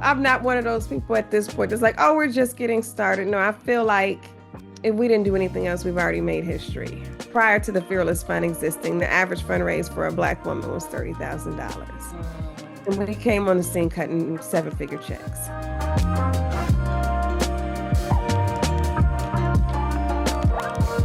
I'm not one of those people at this point. It's like, oh, we're just getting started. No, I feel like if we didn't do anything else, we've already made history. Prior to the Fearless Fund existing, the average fundraise for a Black woman was $30,000. And we came on the scene cutting seven-figure checks.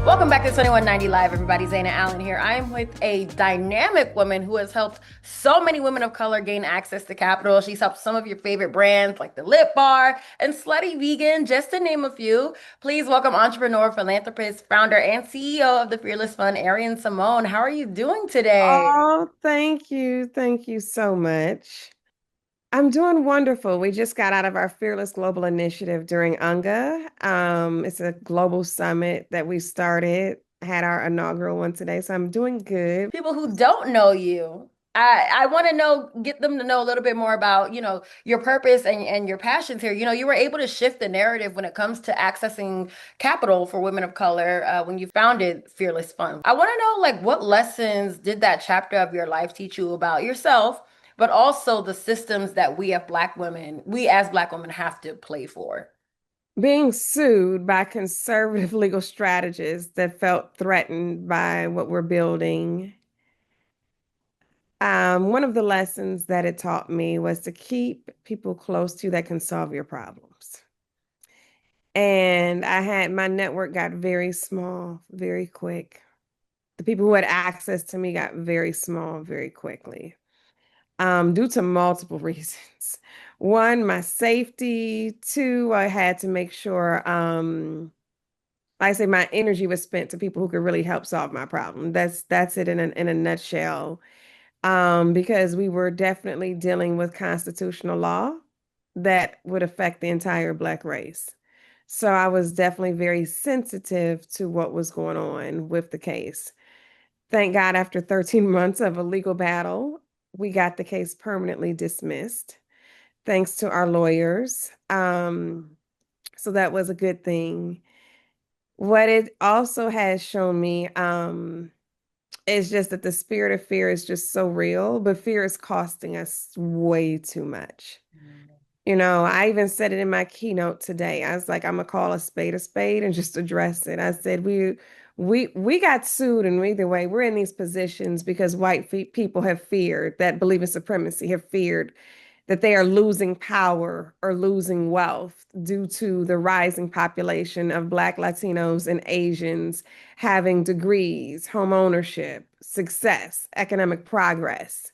Welcome back to 2190 Live, everybody. Zaina Allen here. I am with a dynamic woman who has helped so many women of color gain access to capital. She's helped some of your favorite brands like the Lip Bar and Slutty Vegan, just to name a few. Please welcome entrepreneur, philanthropist, founder, and CEO of the Fearless Fund, Arian Simone. How are you doing today? Oh, thank you. Thank you so much. I'm doing wonderful. We just got out of our Fearless Global Initiative during UNGA. It's a global summit that we started, had our inaugural one today. So I'm doing good. People who don't know you, I want to know, get them to know a little bit more about, your purpose and your passions here. You were able to shift the narrative when it comes to accessing capital for women of color when you founded Fearless Fund. I want to know, like, what lessons did that chapter of your life teach you about yourself, but also the systems that we as Black women have to play for? Being sued by conservative legal strategists that felt threatened by what we're building. One of the lessons that it taught me was to keep people close to you that can solve your problems. And my network got very small, very quick. The people who had access to me got very small very quickly, due to multiple reasons. One, my safety. Two, I had to make sure, like I say, my energy was spent to people who could really help solve my problem. That's it in a nutshell. Because we were definitely dealing with constitutional law that would affect the entire Black race. So I was definitely very sensitive to what was going on with the case. Thank God, after 13 months of a legal battle, we got the case permanently dismissed, thanks to our lawyers. So that was a good thing. What it also has shown me, it's just that the spirit of fear is just so real, but fear is costing us way too much. I even said it in my keynote today. I was like, I'm gonna call a spade and just address it. I said we got sued, and either way, we're in these positions because people have feared that believe in supremacy, have feared that they are losing power or losing wealth due to the rising population of Black, Latinos, and Asians having degrees, home ownership, success, economic progress.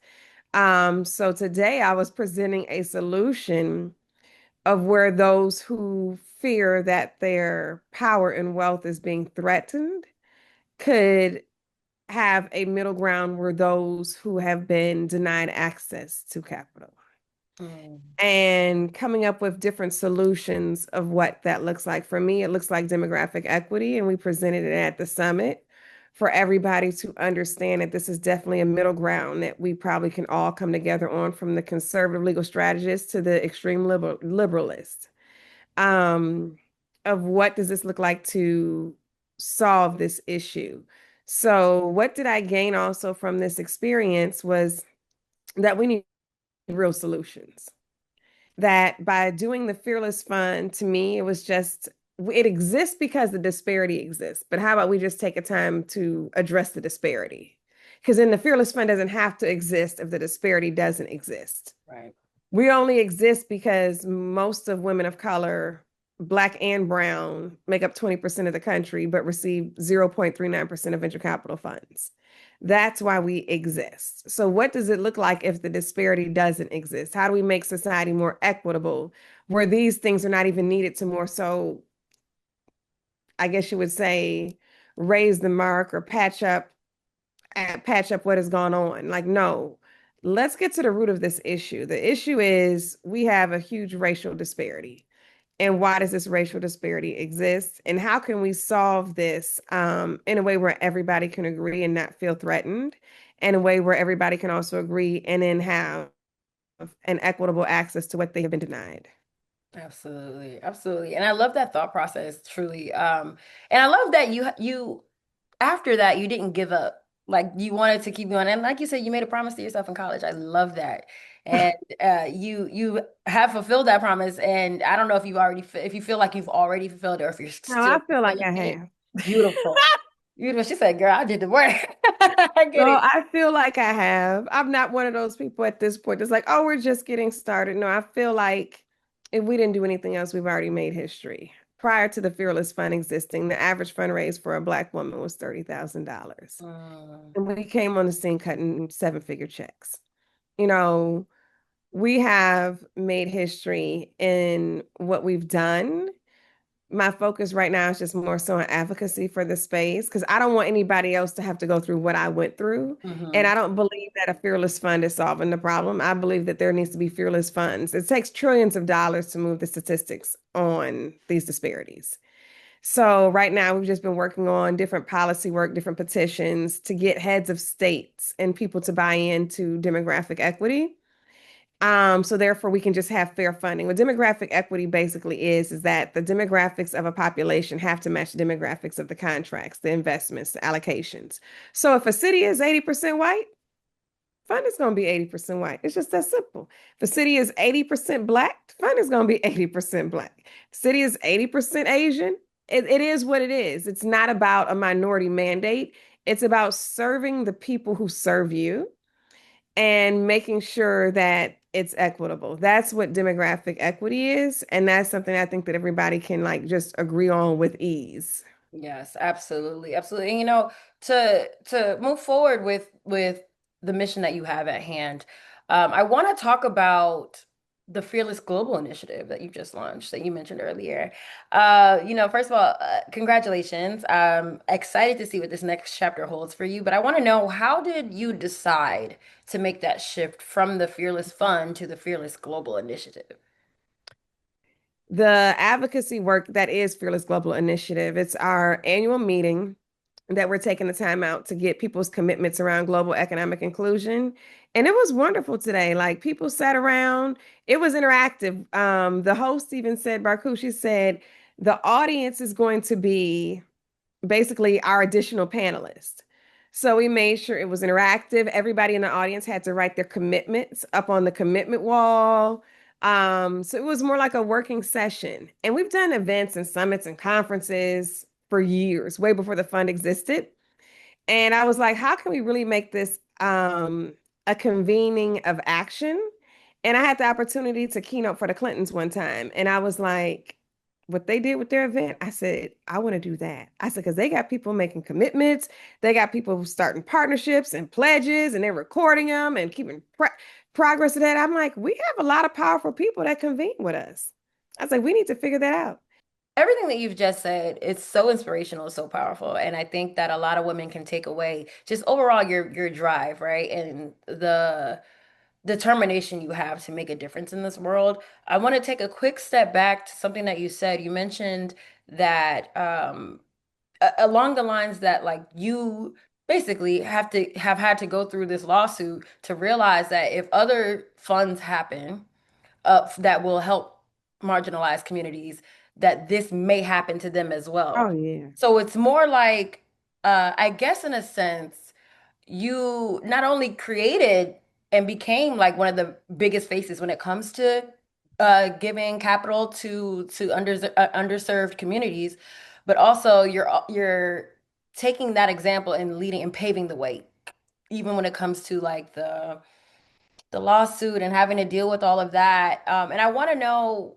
So today I was presenting a solution of where those who fear that their power and wealth is being threatened could have a middle ground where those who have been denied access to capital, Mm. and coming up with different solutions of what that looks like. For me, it looks like demographic equity, and we presented it at the summit for everybody to understand that this is definitely a middle ground that we probably can all come together on, from the conservative legal strategists to the extreme liberalists. Um, of what does this look like to solve this issue? So, what did I gain also from this experience was that we need real solutions. That by doing the Fearless Fund, to me, it was just, it exists because the disparity exists. But how about we just take a time to address the disparity? Because then the Fearless Fund doesn't have to exist if the disparity doesn't exist. Right. We only exist because most of women of color, Black and brown, make up 20% of the country, but receive 0.39% of venture capital funds. That's why we exist. So, what does it look like if the disparity doesn't exist? How do we make society more equitable where these things are not even needed to more so, I guess you would say, raise the mark or patch up what has gone on? Like, no, let's get to the root of this issue. The issue is we have a huge racial disparity. And why does this racial disparity exist? And how can we solve this in a way where everybody can agree and not feel threatened, and a way where everybody can also agree and then have an equitable access to what they have been denied? Absolutely, absolutely. And I love that thought process, truly. And I love that you after that you didn't give up. Like you wanted to keep going. And like you said, you made a promise to yourself in college. I love that. and you have fulfilled that promise. And I don't know if you've already if you feel like you've already fulfilled it, or if you're No, still I feel like I fulfilling it. have. Beautiful, beautiful. She said, "Girl, I did the work." I No, get it. I feel like I have. I'm not one of those people at this point that's like, oh, we're just getting started. No, I feel like if we didn't do anything else, we've already made history. Prior to the Fearless Fund existing, the average fundraise for a Black woman was $30,000. Mm, And we came on the scene cutting seven-figure checks. You know, we have made history in what we've done. My focus right now is just more so on advocacy for the space because I don't want anybody else to have to go through what I went through. And hmm. I don't believe that a fearless fund is solving the problem. I believe that there needs to be fearless funds. It takes trillions of dollars to move the statistics on these disparities. So right now we've just been working on different policy work, different petitions to get heads of states and people to buy into demographic equity. So therefore we can just have fair funding. What demographic equity basically is that the demographics of a population have to match the demographics of the contracts, the investments, the allocations. So if a city is 80% white, fund is going to be 80% white. It's just that simple. If a city is 80% black, fund is going to be 80% black. If city is 80% Asian, it is what it is. It's not about a minority mandate. It's about serving the people who serve you and making sure that it's equitable. That's what demographic equity is. And that's something I think that everybody can like just agree on with ease. Yes, absolutely, absolutely. And to move forward with the mission that you have at hand, I want to talk about the Fearless Global Initiative that you just launched that you mentioned earlier. First of all, congratulations. I'm excited to see what this next chapter holds for you. But I want to know, how did you decide to make that shift from the Fearless Fund to the Fearless Global Initiative? The advocacy work that is Fearless Global Initiative, it's our annual meeting that we're taking the time out to get people's commitments around global economic inclusion. And it was wonderful today. Like people sat around, it was interactive. The host even said, Barku, she said, the audience is going to be basically our additional panelists. So we made sure it was interactive. Everybody in the audience had to write their commitments up on the commitment wall. So it was more like a working session. And we've done events and summits and conferences for years, way before the fund existed. And I was like, how can we really make this a convening of action? And I had the opportunity to keynote for the Clintons one time. And I was like, what they did with their event, I said, I want to do that. I said, because they got people making commitments, they got people starting partnerships and pledges, and they're recording them and keeping progress of that. I'm like, we have a lot of powerful people that convene with us. I was like, we need to figure that out. Everything that you've just said, it's so inspirational, so powerful. And I think that a lot of women can take away just overall your drive, right? And the determination you have to make a difference in this world. I want to take a quick step back to something that you said. You mentioned that along the lines that like you basically have had to go through this lawsuit to realize that if other funds happen that will help marginalized communities, that this may happen to them as Oh, well. yeah. So it's more like, I guess in a sense, you not only created and became like one of the biggest faces when it comes to giving capital to underserved communities, but also you're taking that example and leading and paving the way, even when it comes to like the lawsuit and having to deal with all of that. And I want to know,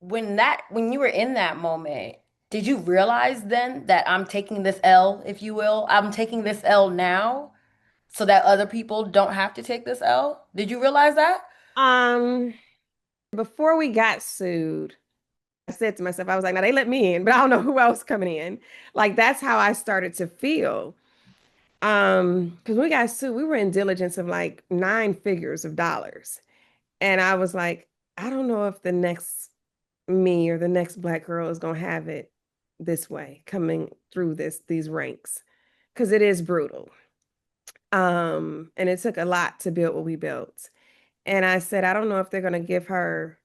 when you were in that moment, did you realize then that I'm taking this L, if you will? I'm taking this L now so that other people don't have to take this L? Did you realize that? Um, Before we got sued, I said to myself, I was like, now they let me in, but I don't know who else coming in. Like that's how I started to feel. Because when we got sued, we were in diligence of like nine figures of dollars. And I was like, I don't know if the next me or the next Black girl is gonna have it this way coming through these ranks. Because it is brutal. And it took a lot to build what we built. And I said, I don't know if they're gonna give her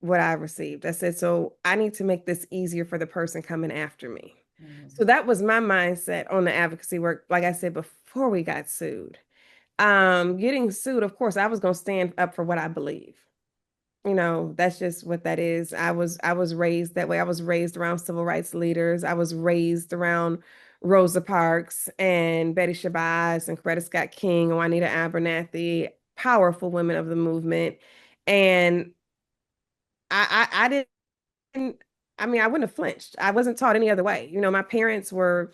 what I received. I said, so I need to make this easier for the person coming after me. Mhm. So that was my mindset on the advocacy work, like I said, before we got sued. Getting sued, of course, I was going to stand up for what I believe. That's just what that is. I was raised that way. I was raised around civil rights leaders. I was raised around Rosa Parks and Betty Shabazz and Coretta Scott King and Juanita Abernathy, powerful women of the movement. And I didn't, I mean, I wouldn't have flinched. I wasn't taught any other way. My parents were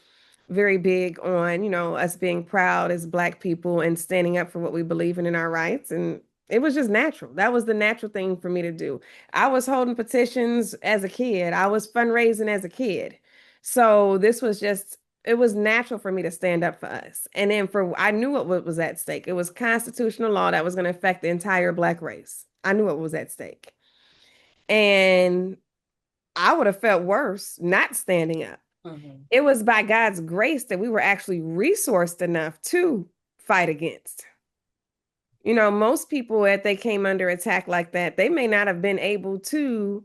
very big on, us being proud as Black people and standing up for what we believe in our rights. And it was just natural. That was the natural thing for me to do. I was holding petitions as a kid. I was fundraising as a kid. So this was just, it was natural for me to stand up for us. And then I knew what was at stake. It was constitutional law that was going to affect the entire Black race. I knew what was at stake. And I would have felt worse not standing up. Mhm. It was by God's grace that we were actually resourced enough to fight against. Most people, if they came under attack like that, they may not have been able to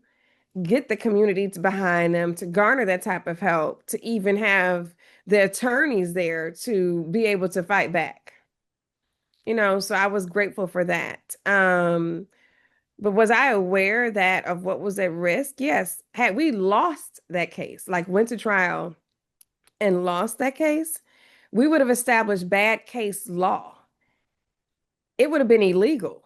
get the community behind them to garner that type of help, to even have the attorneys there to be able to fight back. So I was grateful for that. But was I aware that of what was at risk? Yes. Had we lost that case, like went to trial and lost that case, we would have established bad case law. It would have been illegal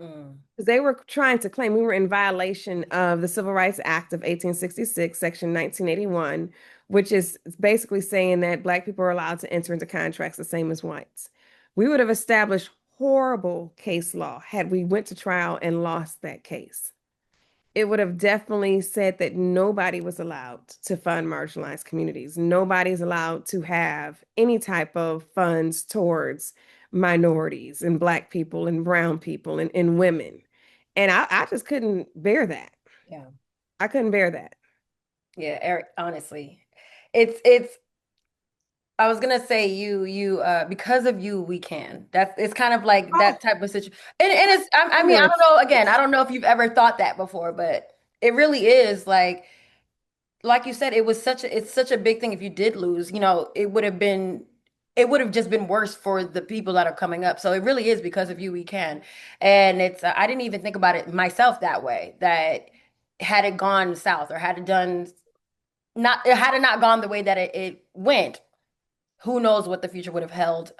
Mm. because they were trying to claim we were in violation of the Civil Rights Act of 1866, Section 1981, which is basically saying that Black people are allowed to enter into contracts the same as whites. We would have established horrible case law had we went to trial and lost that case. It would have definitely said that nobody was allowed to fund marginalized communities. Nobody's allowed to have any type of funds towards minorities and Black people and brown people and women. And I just couldn't bear that. Yeah. I couldn't bear that. Yeah, Eric, honestly. It's I was gonna say because of you we can. That's it's kind of like Oh, that type of situation. And it's I mean, I don't goodness. know, again, I don't know if you've ever thought that before, but it really is like you said, it's such a big thing. If you did lose, it would have just been worse for the people that are coming up. So it really is because of you we can. And it's I didn't even think about it myself that way, that had it gone south or had it not gone the way that it went, who knows what the future would have held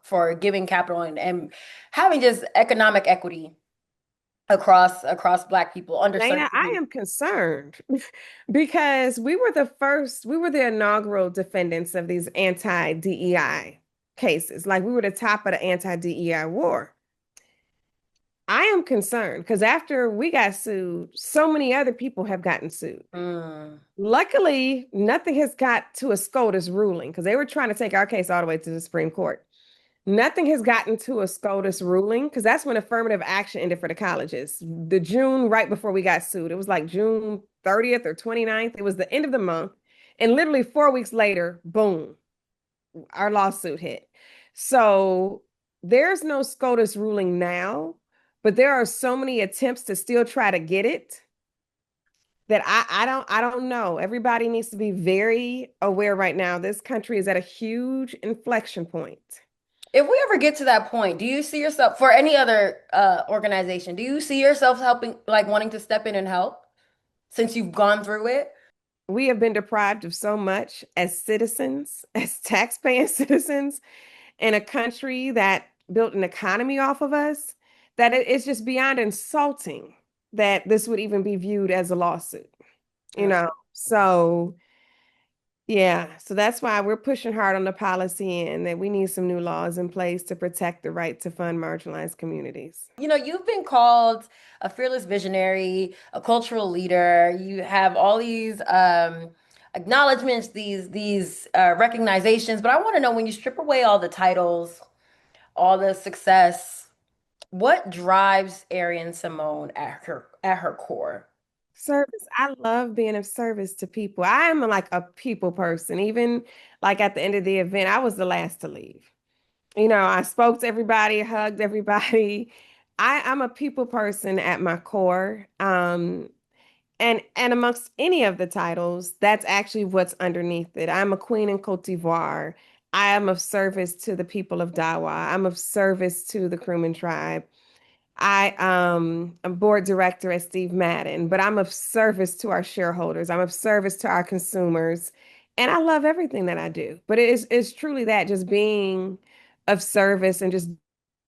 for giving capital and having just economic equity across Black people, underserved Dana, I communities. am concerned because we were the inaugural defendants of these anti-DEI cases. Like we were the top of the anti-DEI war. I am concerned because after we got sued, so many other people have gotten sued. Mm, Luckily, nothing has got to a SCOTUS ruling because they were trying to take our case all the way to the Supreme Court. Nothing has gotten to a SCOTUS ruling because that's when affirmative action ended for the colleges. The June right before we got sued. It was like June 30th or 29th. It was the end of the month. And literally 4 weeks later, boom, our lawsuit hit. So there's no SCOTUS ruling now, but there are so many attempts to still try to get it that I don't know. Everybody needs to be very aware right now. This country is at a huge inflection point. if we ever get to that point, do you see yourself for any other organization? Do you see yourself helping, like wanting to step in and help since you've gone through it? We have been deprived of so much as citizens, as taxpaying citizens in a country that built an economy off of us, that it's just beyond insulting that this would even be viewed as a lawsuit, you Uh, know? So, yeah, so that's why we're pushing hard on the policy and that we need some new laws in place to protect the right to fund marginalized communities. You've been called a fearless visionary, a cultural leader. You have all these acknowledgments, these recognizations. But I want to know, when you strip away all the titles, all the success, what drives Arian Simone at her core? Service. I love being of service to people. I am like a people person. Even like at the end of the event, I was the last to leave. I spoke to everybody, hugged everybody. I'm a people person at my core. And amongst any of the titles, that's actually what's underneath it. I'm a queen in Cote d'Ivoire. I am of service to the people of Dawa. I'm of service to the crewman tribe. I'm board director at Steve Madden, but I'm of service to our shareholders. I'm of service to our consumers. And I love everything that I do. But it's truly that, just being of service and just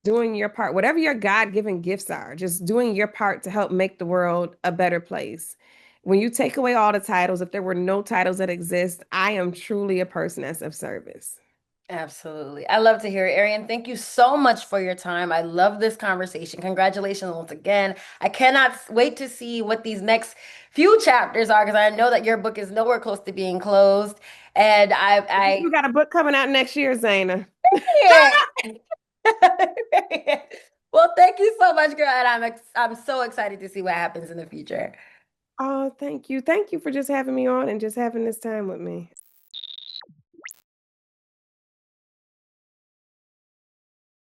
doing your part, whatever your God-given gifts are, just doing your part to help make the world a better place. When you take away all the titles, if there were no titles that exist, I am truly a person that's of service. Absolutely. I love to hear it. Arian, thank you so much for your time. I love this conversation. Congratulations once again. I cannot wait to see what these next few chapters are because I know that your book is nowhere close to being closed. And We got a book coming out next year, Zaina. yeah. Well, thank you so much, girl. And I'm so excited to see what happens in the future. Oh, thank you. Thank you for just having me on and just having this time with me.